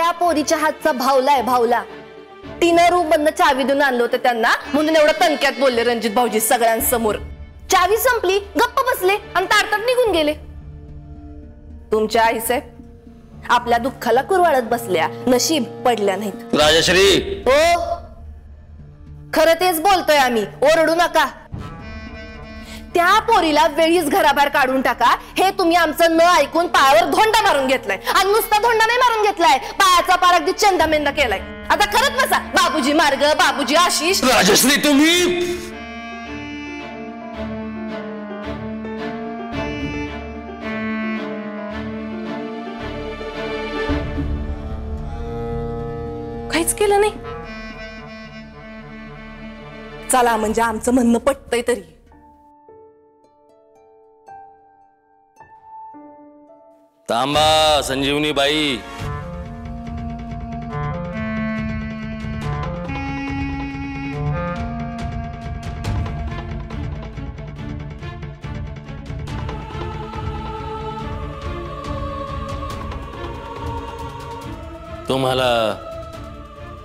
त्या पोरीच्या हातचा भावलाय भावला. तिनं रूम बंद चावी देऊन आणलं होतं त्यांना, म्हणून एवढं तणक्यात बोलले रणजित भाऊजी सगळ्यांसमोर. चावी संपली, गप्प बसले आणि ताडताड निघून गेले. तुमच्या आई साहेब आपल्या दुःखाला कुरवाळत बसल्या, नशीब पडल्या नाहीत. राजश्री हो, खरं तेच बोलतोय आम्ही, ओरडू नका. त्या पोरीला वेळीच घराबाहेर काढून टाका, हे तुम्ही आमचं न ऐकून पायावर धोंडा मारून घेतलाय. आणि नुसता धोंडा नाही मारून घेतलाय, पायाचा पार अगदी चंदामेंदा केलाय. आता खरंच बसा, बाबूजी मार्ग, बाबूजी आशिष. राजश्री तुम्ही काहीच केलं नाही. चला म्हणजे आमचं म्हणणं पटतंय तरी. थांबा संजीवनी बाई. तुम्हाला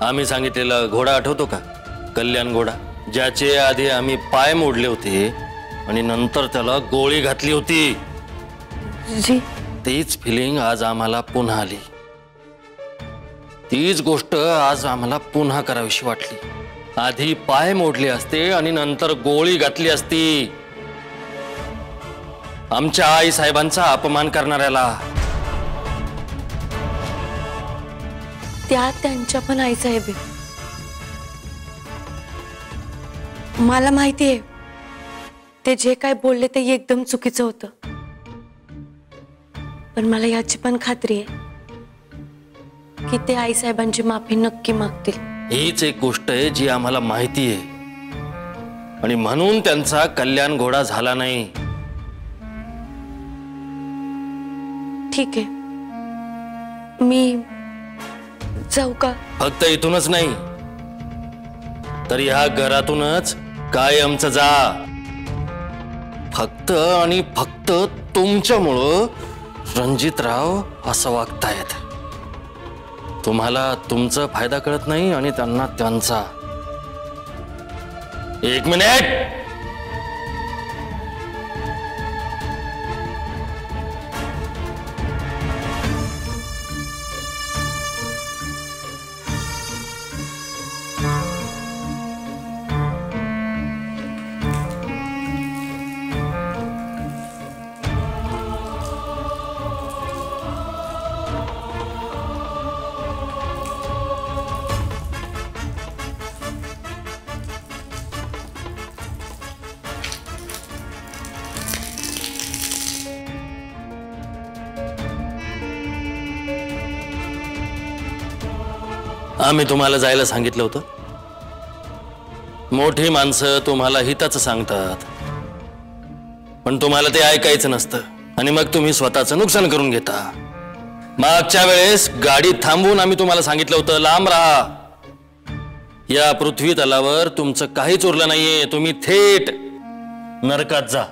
आम्ही सांगितलेला घोडा आठवतो का? कल्याण घोडा, ज्याचे आधी आम्ही पाय मोडले होते आणि नंतर त्याला गोळी घातली होती. जी, तीच फिलिंग आज आम्हाला पुन्हा आली. तीच गोष्ट आज आम्हाला पुन्हा करावीशी वाटली. आधी पाय मोडले असते आणि नंतर गोळी घातली असती. आमच्या आई साहेबांचा अपमान करणाऱ्याला. त्या त्यांच्या पण आई साहेब आहे. मला माहिती आहे ते जे काय बोलले ते एकदम चुकीचं होतं, पण मला याची पण खात्री आहे की ते आई साहेबांची माफी नक्की मागतील. हीच एक गोष्ट आहे जी आम्हाला माहिती आहे आणि म्हणून त्यांचा कल्याण घोडा झाला नाही. ठीक आहे, मी जाऊ का? फक्त इथूनच नाही तर ह्या घरातूनच कायमचं जा. फक्त आणि फक्त तुमच्यामुळं रणजितराव असं वागतायत. तुम्हाला तुमचा फायदा कळत नाही आणि त्यांना त्यांचा. एक मिनिट. आम्ही तुम्हाला जायला सांगितलं होतं. मोठी माणसं तुम्हाला हिताचं सांगतात, पण तुम्हाला ते ऐकायचं नसतं आणि मग तुम्ही स्वतःचं नुकसान करून घेता. मागच्या वेळेस गाडी थांबवून आम्ही तुम्हाला सांगितलं होतं लांब राहा. या पृथ्वी तलावर तुमचं काहीच उरलं नाहीये. तुम्ही थेट नरकात जा.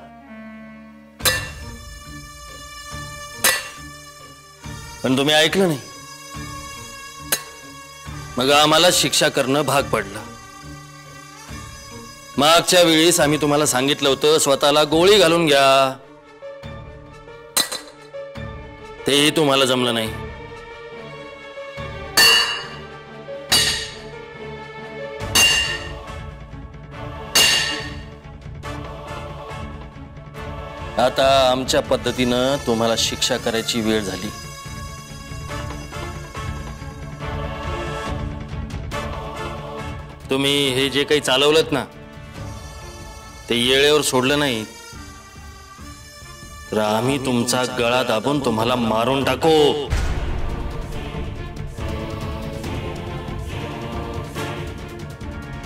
पण तुम्ही ऐकलं नाही. मग आम्हाला शिक्षा करणं भाग पडलं. मागच्या वेळेस आम्ही तुम्हाला सांगितलं होतं स्वतःला गोळी घालून घ्या. तेही तुम्हाला जमलं नाही. आता आमच्या पद्धतीनं तुम्हाला शिक्षा करायची वेळ झाली. तुम्ही हे जे काही चालवलंत ना ते येळेवर सोडलं नाही तर आम्ही तुमचा गळा दाबून तुम्हाला मारून टाकू.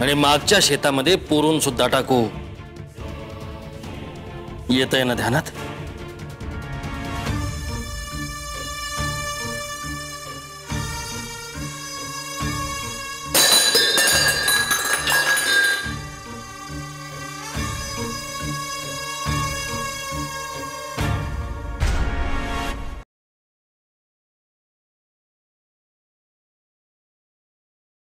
आणि मागच्या शेतामध्ये पुरून सुद्धा टाकू. येतंय ना ध्यानात?